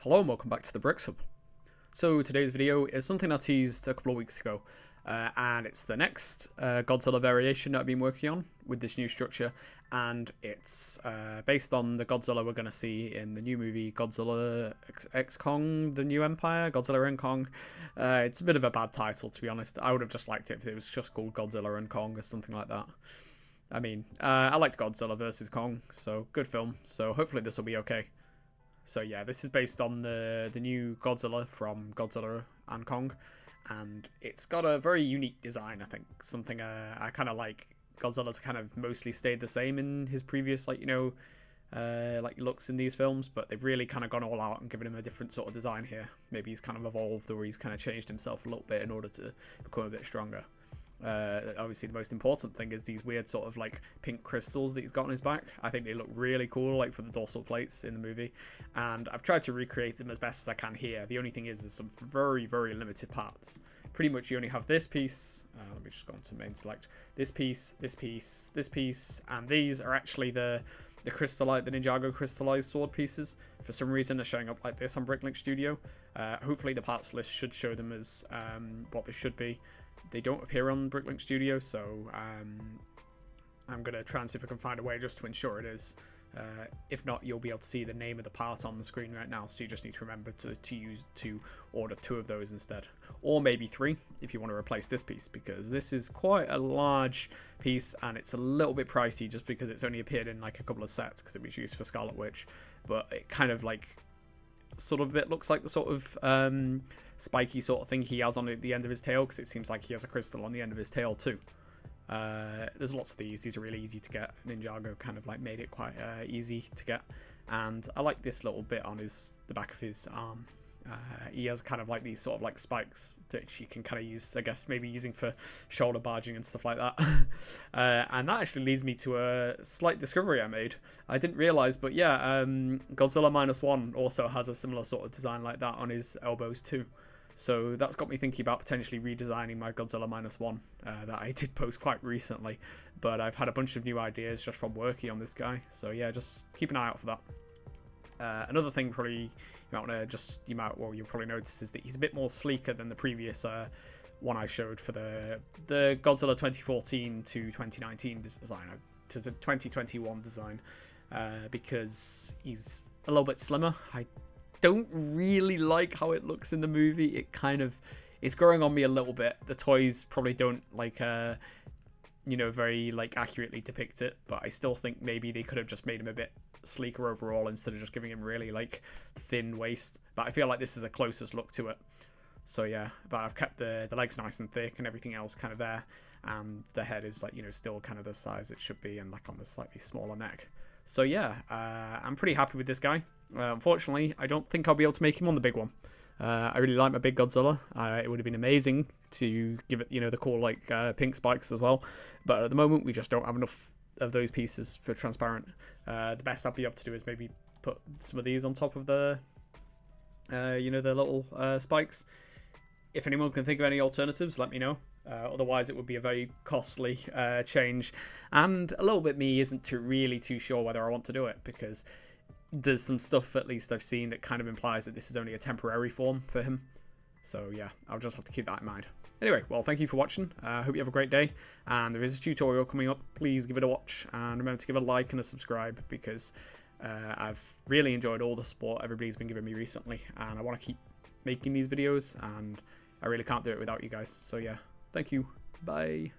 Hello and welcome back to the Bricks Hub. So today's video is something I teased a couple of weeks ago, and it's the next Godzilla variation that I've been working on with this new structure, and it's based on the Godzilla we're going to see in the new movie Godzilla X Kong, The New Empire, Godzilla and Kong. It's a bit of a bad title, to be honest. I would have just liked it if it was just called Godzilla and Kong or something like that. I mean, I liked Godzilla vs. Kong, so good film, so hopefully this will be okay. So yeah, this is based on the new Godzilla from Godzilla and Kong, and it's got a very unique design, I think. Something I kind of like. Godzilla's kind of mostly stayed the same in his previous, like looks in these films, but they've really kind of gone all out and given him a different sort of design here. Maybe he's kind of evolved, or he's kind of changed himself a little bit in order to become a bit stronger. Obviously the most important thing is these weird sort of like pink crystals that he's got on his back. I think they look really cool, like for the dorsal plates in the movie, and I've tried to recreate them as best as I can here. The only thing is there's some very limited parts. Pretty much you only have this piece, let me just go on to main select, this piece, this piece, this piece, and these are actually the crystallite, the Ninjago crystallized sword pieces. For some reason they're showing up like this on Bricklink Studio. Hopefully the parts list should show them as what they should be. They don't appear on Bricklink Studio, so I'm going to try and see if I can find a way just to ensure it is. If not, you'll be able to see the name of the part on the screen right now, so you just need to remember to order 2 of those instead. Or maybe 3 if you want to replace this piece, because this is quite a large piece and it's a little bit pricey just because it's only appeared in like a couple of sets because it was used for Scarlet Witch. But it kind of like sort of it looks like the sort of spiky sort of thing he has on the end of his tail, because it seems like he has a crystal on the end of his tail too. There's lots of these are really easy to get. Ninjago kind of like made it quite easy to get, and I like this little bit on the back of his arm. He has kind of like these sort of like spikes that you can kind of use, I guess maybe using for shoulder barging and stuff like that. And that actually leads me to a slight discovery I made. I didn't realize, but yeah, Godzilla -1 also has a similar sort of design like that on his elbows too. So that's got me thinking about potentially redesigning my Godzilla -1 that I did post quite recently. But I've had a bunch of new ideas just from working on this guy. So yeah, just keep an eye out for that. Another thing probably you'll probably notice is that he's a bit more sleeker than the previous one I showed for the Godzilla 2014 to 2019 design, to the 2021 design, because he's a little bit slimmer. I don't really like how it looks in the movie. It's growing on me a little bit. The toys probably don't like very like accurately depict it, but I still think maybe they could have just made him a bit sleeker overall instead of just giving him really like thin waist. But I feel like this is the closest look to it. So yeah, but I've kept the legs nice and thick and everything else kind of there, and the head is like still kind of the size it should be, and like on the slightly smaller neck. So yeah, I'm pretty happy with this guy. Unfortunately, I don't think I'll be able to make him on the big one. I really like my big Godzilla. It would have been amazing to give it, the cool like pink spikes as well. But at the moment, we just don't have enough of those pieces for transparent. The best I'll be able to do is maybe put some of these on top of the, the little spikes. If anyone can think of any alternatives, let me know. Otherwise, it would be a very costly change, and a little bit me isn't really too sure whether I want to do it, because there's some stuff at least I've seen that kind of implies that this is only a temporary form for him. So yeah, I'll just have to keep that in mind. Anyway, well, thank you for watching. I hope you have a great day, and there is a tutorial coming up. Please give it a watch, and remember to give it a like and a subscribe, because I've really enjoyed all the support everybody's been giving me recently, and I want to keep making these videos, and I really can't do it without you guys. So yeah, thank you. Bye.